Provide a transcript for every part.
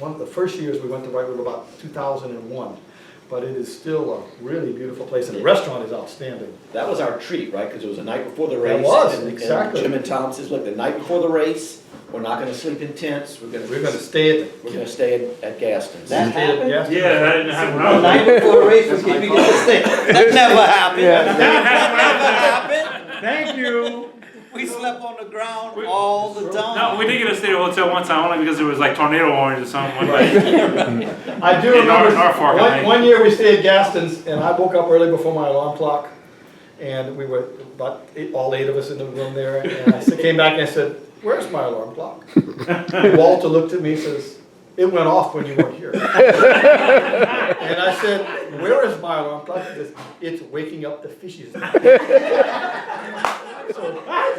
one of the first years we went to White River about 2001. But it is still a really beautiful place, and the restaurant is outstanding. That was our treat, right? Because it was the night before the race. It was, and exactly. Jim and Tom says, look, the night before the race, we're not going to sleep in tents. We're going to stay at Gaston's. That happened? Yeah, that didn't happen when I The was night there. before the race was keeping us stay. That never happened. That never happened. Thank you. We slept on the ground all the time. No, we did get to stay at a hotel one time only because it was like tornado warnings or something one day. I do In remember Norfolk, I think. one year we stayed at Gaston's, and I woke up early before my alarm clock, and we were about all 8 of us in the room there, and I came back and I said, "Where's my alarm clock?" Walter looked at me and says, "It went off when you weren't here." And I said, "Where is my alarm clock?" He says, "It's waking up the fishes." So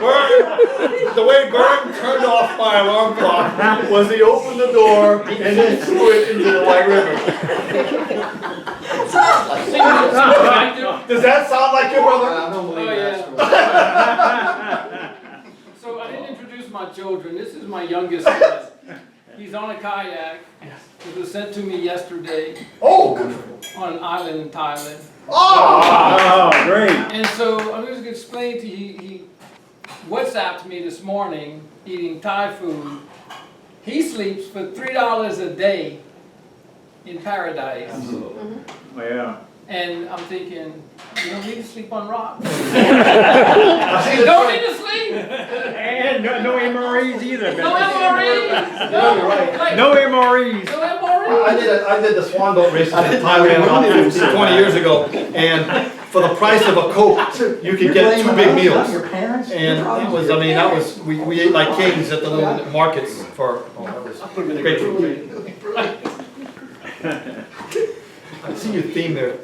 Byrne, the way Byrne turned off my alarm clock was he opened the door and then threw it into the White River. Does that sound like your brother? I don't believe that's true. So I didn't introduce my children. This is my youngest son. He's on a kayak. It was sent to me yesterday Oh, good for him. on an island in Thailand. Oh, great. And so I'm just going to explain to you, he WhatsApped me this morning eating Thai food. He sleeps for $3 a day in paradise. Oh, yeah. And I'm thinking, you don't need to sleep on rocks. I You don't need to sleep. And no MREs either. No MREs. No, you're right. Like, No MREs. no MREs. I did the swan boat races in Thailand about 15, 20 years ago, and for the price of a Coke, you could get 2 big meals. Your parents? And it was, I mean, that was, we ate like kings at the little markets for, that was great food. I see your theme there,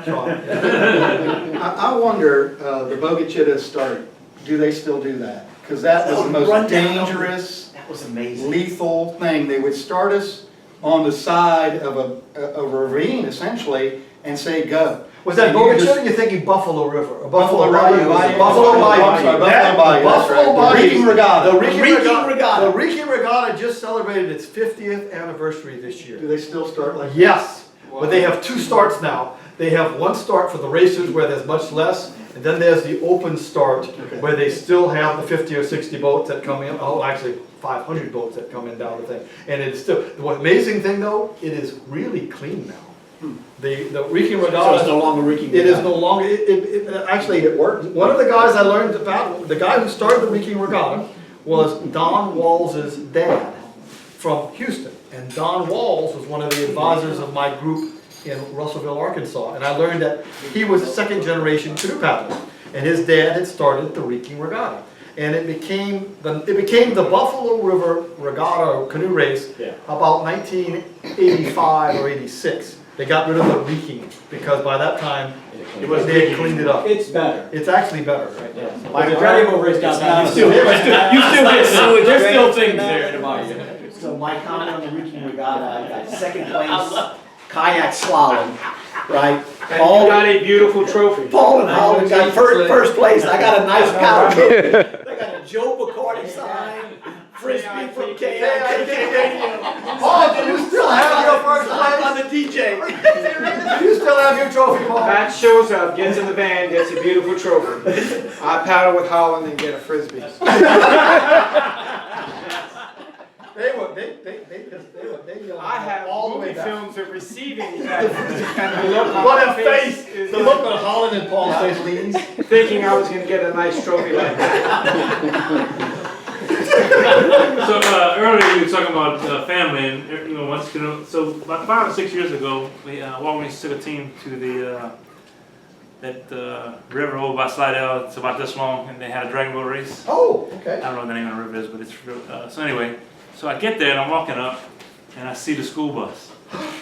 Sean. I wonder, the Bogachita start, do they still do that? Because that was the most dangerous, That was amazing. lethal thing. They would start us on the side of a ravine, essentially, and say, go. Was that And you Bogachita, just- or you're thinking Buffalo River? Or Buffalo Bayou? River. Buffalo Bayou. I'm sorry, Buffalo That- Bayou, that's Buffalo right. Bayou. The Reeking Regatta. The Reeking Reeking Regatta. The Reeking Regatta just celebrated its 50th anniversary this Do year. they still start like that? Yes, but they have 2 starts now. They have one start for the racers where there's much less, and then there's the open start where they still have the 50 or 60 boats that come in. Oh, actually 500 boats that come in down the thing. And it's still, the amazing thing though, it is really clean now. The Reeking So Regatta. it's no longer Reeking It is Regatta. no longer, actually, it worked. One of the guys I learned about, the guy who started the Reeking Regatta was Don Walls' dad from Houston. And Don Walls was one of the advisors of my group in Russellville, Arkansas. And I learned that he was a 2nd generation canoe paddler. And his dad had started the Reeking Regatta. And it became the Buffalo River Regatta or canoe race about 1985 or 86. They got rid of the reeking because by that time they had cleaned it up. It's better. It's actually better, right? Yeah. But the dragon boat race got down. You still get sewage. There's still things there to buy you. So my comment on the Reeking Regatta, I got 2nd place kayak slalom, right? And you got a beautiful trophy. Paul and Holland got first place. I got a nice power trophy. I got a Joe Bacardi sign, frisbee from KIKK. Paul, do you still have your first I'm place? on the DJ. Do you still have your trophy, Paul? Matt shows up, gets in the van, gets a beautiful trophy. I paddle with Holland and get a frisbee. I have all the way movie back. films of receiving that, and the look on What my a face! is The look on Holland and Paul's face leans. thinking I was going to get a nice trophy like that. So earlier you were talking about family, and so about 5 or 6 years ago, we Walgreens took a team to the that river over by Slidell. It's about this long, and they had a dragon boat race. Oh, okay. I don't know what the name of the river is, but it's so anyway. So I get there and I'm walking up, and I see the school bus.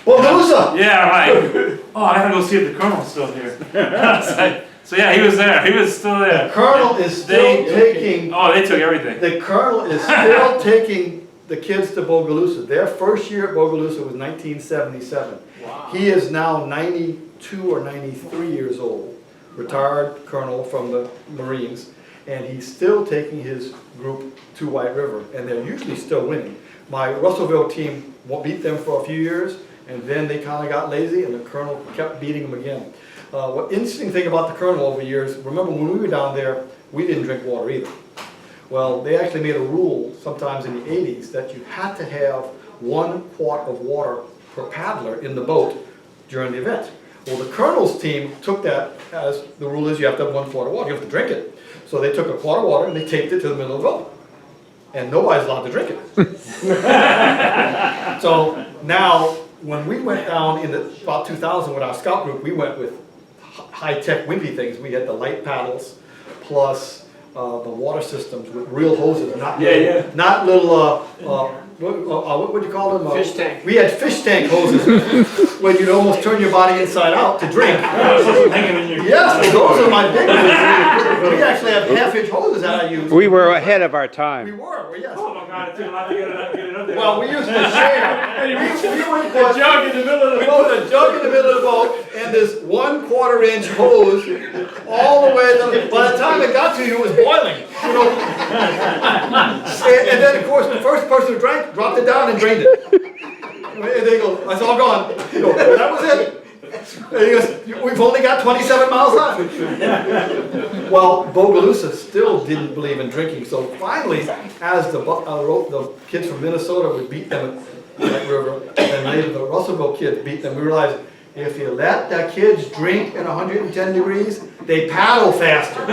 Well, Musa! Yeah, I'm like, oh, I gotta go see if the colonel's still here. I was like, so yeah, he was there. He was still there. The colonel is still taking. Oh, they took everything. The colonel is still taking the kids to Bogalusa. Their first year at Bogalusa was 1977. Wow. He is now 92 or 93 years old, retired colonel from the Marines, and he's still taking his group to White River, and they're usually still winning. My Russellville team beat them for a few years, and then they kind of got lazy, and the colonel kept beating them again. What interesting thing about the colonel over the years, remember when we were down there, we didn't drink water either. Well, they actually made a rule sometimes in the 80s that you had to have 1 quart of water per paddler in the boat during the event. Well, the colonel's team took that as the rule is you have to have 1 quart of water, you have to drink it. So they took a quart of water and they taped it to the middle of the boat. And nobody's allowed to drink it. So now, when we went down in about 2000 with our scout group, we went with high-tech wimpy things. We had the light paddles, plus the water systems with real hoses, not little, what would you call them? Fish tank. We had fish tank hoses, where you'd almost turn your body inside out to drink. Yes, those are my big ones. We actually have half-inch hoses that I use. We were ahead of our time. We were, yes. Oh my God, it took a lot to get it up there. Well, we used to share. We would put Jug in the middle of the we put a jug in the middle of the boat and this 1/4 inch hose all the way. By the time it got to you, it was boiling. You know? And then, of course, the first person who drank dropped it down and drained it. And they go, "It's all gone." You go, "That was it." And he goes, "We've only got 27 miles left." Well, Bogalusa still didn't believe in drinking, so finally, as the kids from Minnesota would beat them at that river, and later the Russellville kids beat them, we realized if you let the kids drink in 110 degrees, they paddle faster.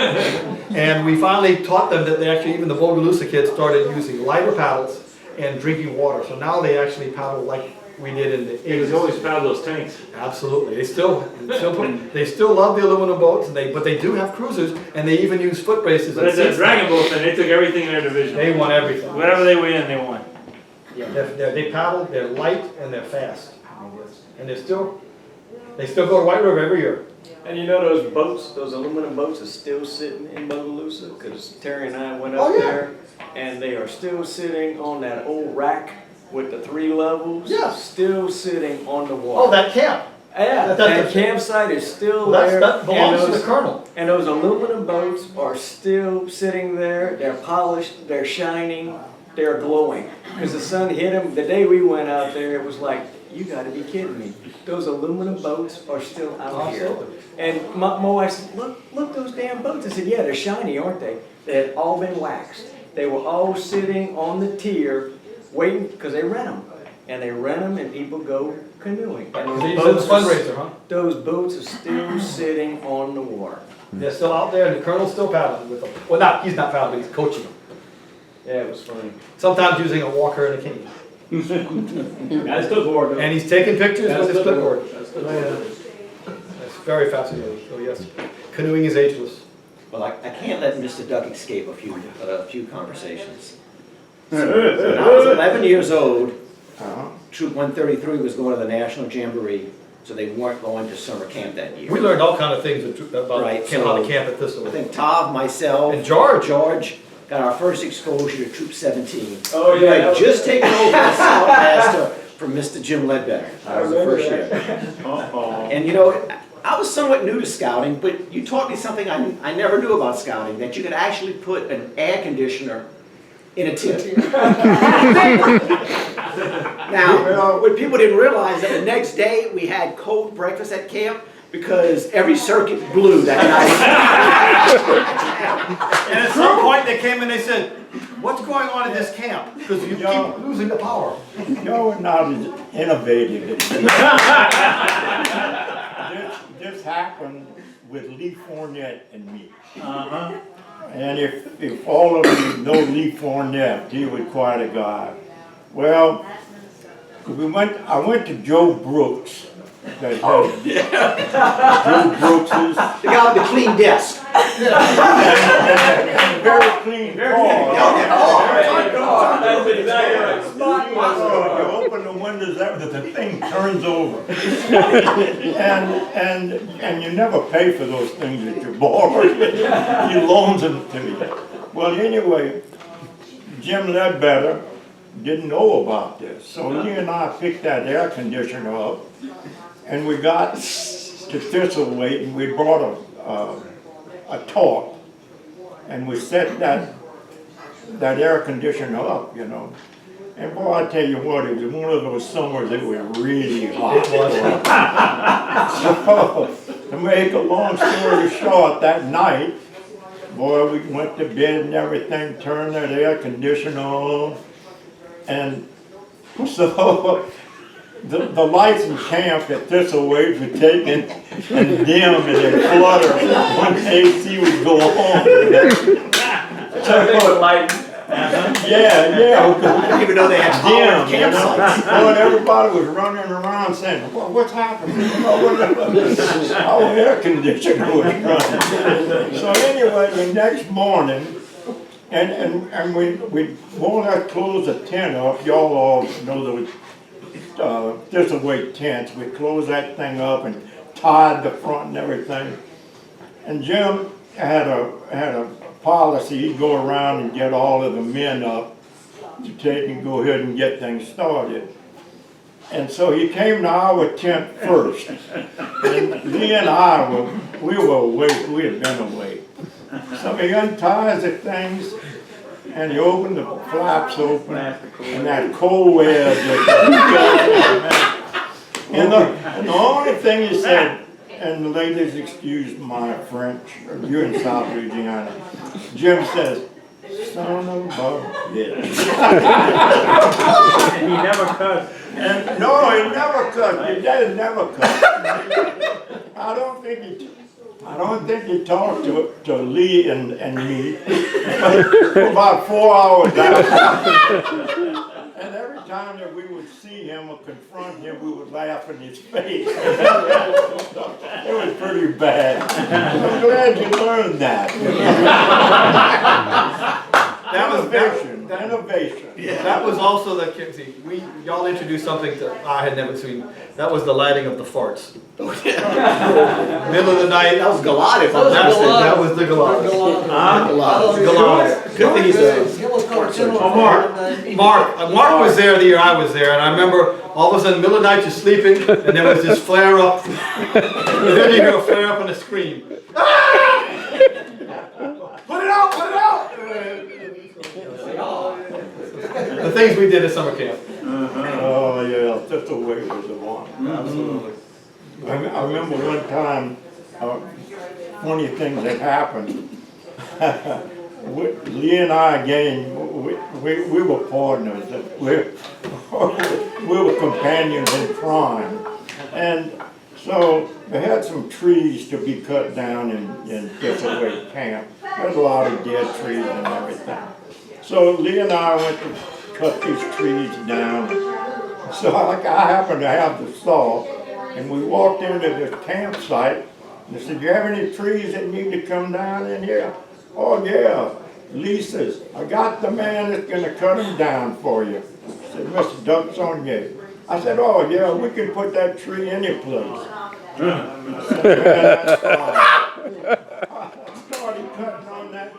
And we finally taught them that they actually, even the Bogalusa kids started using lighter paddles and drinking water. So now they actually paddle like we did in the 80s. They always paddle those tanks. Absolutely. They still love the aluminum boats, and they do have cruisers, and they even use foot braces. But it's a dragon boat thing. They took everything in their division. They won everything. Whatever they win, they won. They paddle, they're light, and they're fast. And they still go to White River every year. And you know those boats, those aluminum boats are still sitting in Bogalusa? Because Terry and I went up there, and they are still sitting on that old rack with the 3 levels. Yeah. Still sitting on the water. Oh, that camp. Yeah, that campsite is still there. That belongs to the colonel. And those aluminum boats are still sitting there. They're polished, they're shining, they're glowing. Because the sun hit them. The day we went out there, it was like, you gotta be kidding me. Those aluminum boats are still out here. And my wife said, look those damn boats. I said, yeah, they're shiny, aren't they? They had all been waxed. They were all sitting on the tier waiting, because they rent them. And they rent them and people go canoeing. And They use it as a fundraiser, huh? those boats are still sitting on the water. They're still out there, and the colonel's still paddling with them. Well, he's not paddling, he's coaching them. Yeah, it was funny. Sometimes using a walker and a cane. That's good board. And he's taking pictures with his clipboard. That's good. That's very fascinating. So yes, canoeing is ageless. Well, I can't let Mr. Duck escape a few conversations. So when I was 11 years old, Troop 133 was going to the National Jamboree, so they weren't going to summer camp that year. We learned all kind of things about Right, how to camp at this. I think Tav, myself, And George. got our first exposure to Troop 17. Oh, We yeah. had just taken over the Scoutmaster from Mr. Jim Ledbetter. That was the remember first year. And you know, I was somewhat new to scouting, but you taught me something I never knew about scouting, that you could actually put an air conditioner in a tent. Now, what people didn't realize that the next day we had cold breakfast at camp because every circuit blew that night. And at some point they came and they said, "What's going on in this camp? Because you keep losing the power." No, not as innovative. This happened with Lee Fournette and me. And if all of you know Lee Fournette, he was quite a guy. Well, I went to Joe Brooks. Joe Brooks's. The guy with the clean desk. And very clean car. You open the windows, the thing turns over. and you never pay for those things that you borrow. He loans them to you. Well, anyway, Jim Ledbetter didn't know about this. So he and I picked that air conditioner up, and we got to Thistlethwaite, and we brought a torch, and we set that air conditioner up, you know. And boy, I tell you what, it was one of those summers that was really hot. So, to make a long story short, that night, boy, we went to bed and everything, turned that air conditioner on. And so, the lights in camp at Thistlewaite were taken and dim and they flutter when the AC would go on. Yeah. I didn't even know they had powered Dim, you know? campsites. Oh, and everybody was running around saying, what's happening? Our air conditioner was running. So anyway, the next morning, and we more or less closed the tent up. Y'all all know those Thistlewaite tents. We closed that thing up and tied the front and everything. And Jim had a policy. He'd go around and get all of the men up to take and go ahead and get things started. And so he came to our tent first. And Lee and I we were awake. We had been awake. So he unties the things and he opened the flaps open and that cold air and the only thing he said, and the ladies excuse my French, you're in South Louisiana, Jim says, son of a bitch. And he never cussed. And no, he never cussed. Your dad never cussed. I don't think he talked to Lee and me for about 4 hours after. And every time that we would see him or confront him, we would laugh in his face. It was pretty bad. I'm glad you learned that. Innovation. Yeah. That was also the, see, y'all introduced something that I had never seen. That was the lighting of the farts. Middle of the night. That was Goliath. That was the Goliath. Goliath. Good thing he's there. Mark was there the year I was there, and I remember all of a sudden, middle of the night, you're sleeping, and there was this flare up, and then you hear a flare up and a scream. Ah! Put it out! Put it out! The things we did at summer camp. Oh yeah, Thistlewaite was the one. Absolutely. I remember one time, funny things that happened. Lee and I again, we were partners. We were companions in crime, and so they had some trees to be cut down in Thistlewaite camp. There's a lot of dead trees and everything. So Lee and I went to cut these trees down. So I happened to have the saw, and we walked into the campsite, and they said, do you have any trees that need to come down in here? Oh yeah. Lee says, I got the man that's gonna cut them down for you. I said, Mr. Duxonier. I said, oh yeah, we can put that tree any place. I said, man, that's fine. I started cutting on that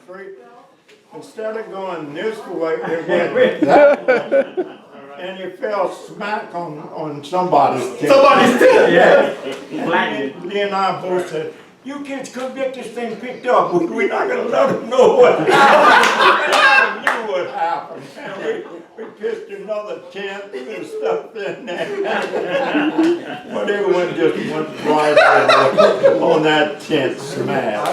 tree. Instead of going this way, it went that way. And it fell smack on somebody's tent. Somebody's tent! Yeah. And Lee and I both said, you kids come get this thing picked up. We're not going to let them know what happened. We knew what happened. And we pitched another tent and stuff in there. But everyone just went right on that tent smash.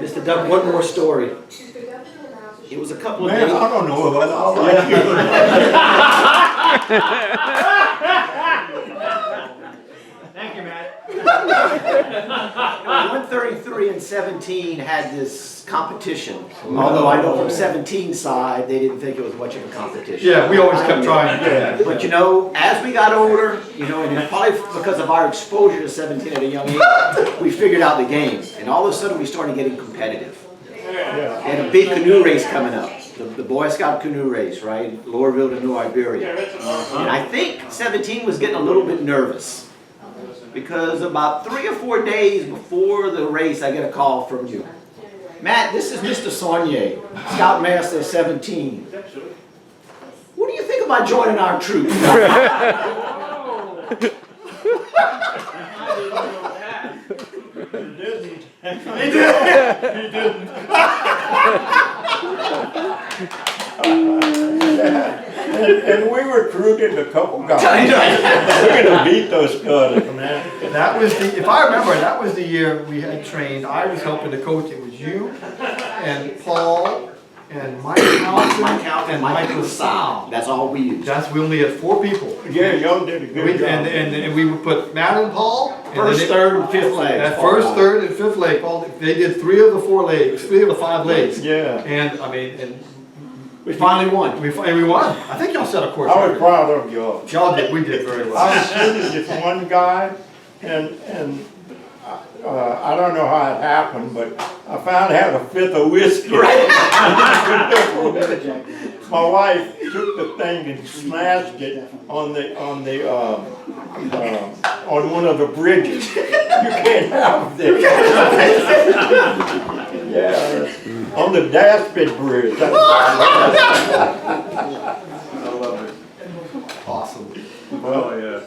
Mr. Duck, one more story. It was a couple of Man, days. I don't know about all like you. Thank you, Matt. 133 and 17 had this competition. Although I know from 17's side, they didn't think it was much of a competition. Yeah, we always kept trying. But you know, as we got older, you know, and it's probably because of our exposure to 17 at a young age, we figured out the game. And all of a sudden we started getting competitive. They had a big canoe race coming up. The Boy Scout canoe race, right? Lowerville to New Iberia. And I think 17 was getting a little bit nervous. Because about 3 or 4 days before the race, I get a call from you. Matt, this is Mr. Saunier, Scoutmaster 17. What do you think about joining our troop? Oh. He didn't. He did! He didn't. And we recruited a couple guys. We're gonna beat those guys, man. That was the, if I remember, that was the year we had trained, I was helping to coach, it was you and Paul and Mike Housen and Mike LaSalle. That's all we use. We only had 4 people. Yeah, y'all did a good job. And we would put Matt and Paul. and then First, third, and fifth leg. That first, third, and fifth leg, Paul, they did 3 of the 4 legs, 3 of the 5 legs. Yeah. And, I mean, and We finally won. we won. I think y'all set a course I was record. proud of y'all. Y'all did, we did very well. I was shooting this one guy, and I don't know how it happened, but I found out a 5th of whiskey. My wife took the thing and smashed it on one of the bridges. You can't have this. Yeah, on the Daspit Bridge. I love it. Awesome. Oh, yeah.